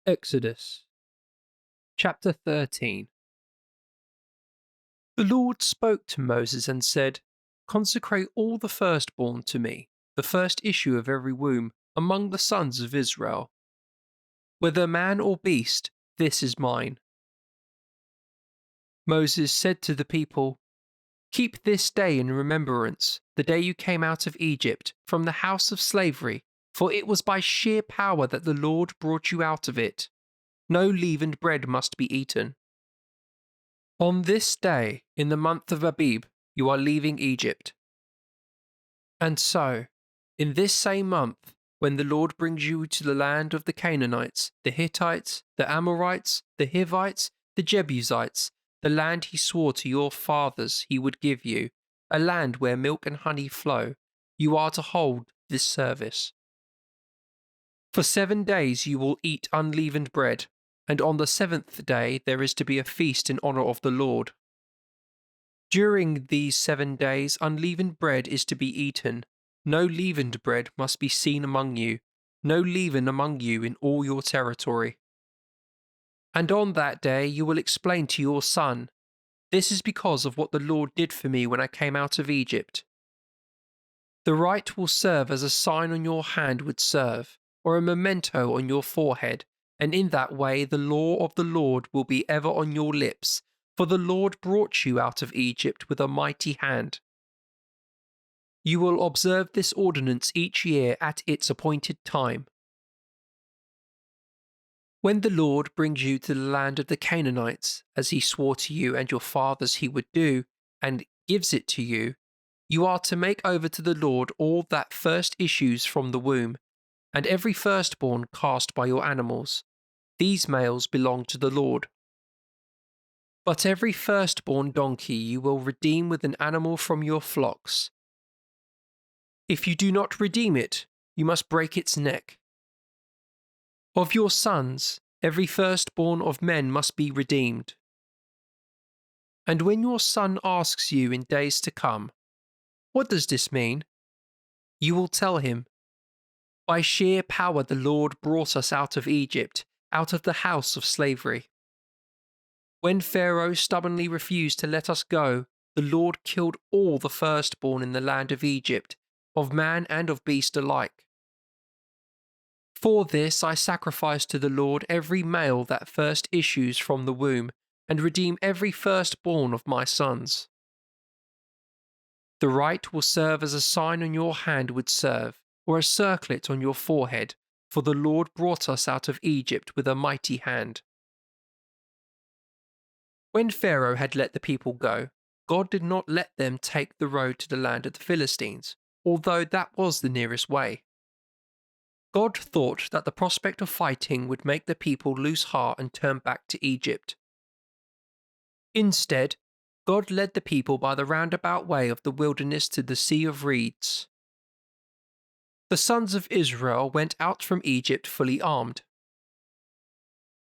Exodus chapter 13. The Lord spoke to Moses and said, "Consecrate all the firstborn to me, the first issue of every womb, among the sons of Israel. Whether man or beast, this is mine." Moses said to the people, "Keep this day in remembrance, the day you came out of Egypt, from the house of slavery, for it was by sheer power that the Lord brought you out of it. No leavened bread must be eaten. On this day, in the month of Abib, you are leaving Egypt. And so, in this same month, when the Lord brings you to the land of the Canaanites, the Hittites, the Amorites, the Hivites, the Jebusites, the land he swore to your fathers he would give you, a land where milk and honey flow, you are to hold this service. For 7 days you will eat unleavened bread, and on the 7th day there is to be a feast in honor of the Lord. During these 7 days unleavened bread is to be eaten. No leavened bread must be seen among you, no leaven among you in all your territory. And on that day you will explain to your son, 'This is because of what the Lord did for me when I came out of Egypt.' The rite will serve as a sign on your hand would serve, or a memento on your forehead, and in that way the law of the Lord will be ever on your lips, for the Lord brought you out of Egypt with a mighty hand. You will observe this ordinance each year at its appointed time. When the Lord brings you to the land of the Canaanites, as he swore to you and your fathers he would do, and gives it to you, you are to make over to the Lord all that first issues from the womb, and every firstborn cast by your animals. These males belong to the Lord. But every firstborn donkey you will redeem with an animal from your flocks. If you do not redeem it, you must break its neck. Of your sons, every firstborn of men must be redeemed. And when your son asks you in days to come, 'What does this mean?' you will tell him, 'By sheer power the Lord brought us out of Egypt, out of the house of slavery. When Pharaoh stubbornly refused to let us go, the Lord killed all the firstborn in the land of Egypt, of man and of beast alike. For this I sacrifice to the Lord every male that first issues from the womb, and redeem every firstborn of my sons. The rite will serve as a sign on your hand would serve, or a circlet on your forehead, for the Lord brought us out of Egypt with a mighty hand." When Pharaoh had let the people go, God did not let them take the road to the land of the Philistines, although that was the nearest way. God thought that the prospect of fighting would make the people lose heart and turn back to Egypt. Instead, God led the people by the roundabout way of the wilderness to the Sea of Reeds. The sons of Israel went out from Egypt fully armed.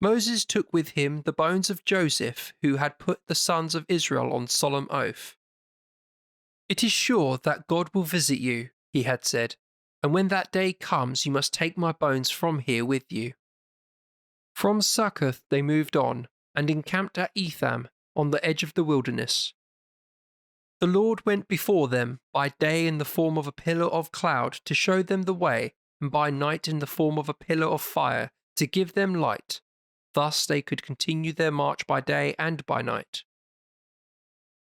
Moses took with him the bones of Joseph, who had put the sons of Israel on solemn oath. "It is sure that God will visit you," he had said, "and when that day comes you must take my bones from here with you." From Succoth they moved on, and encamped at Etham, on the edge of the wilderness. The Lord went before them by day in the form of a pillar of cloud to show them the way, and by night in the form of a pillar of fire to give them light. Thus they could continue their march by day and by night.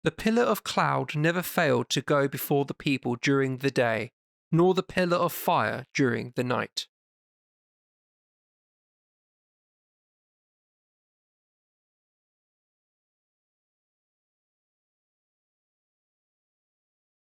The pillar of cloud never failed to go before the people during the day, nor the pillar of fire during the night.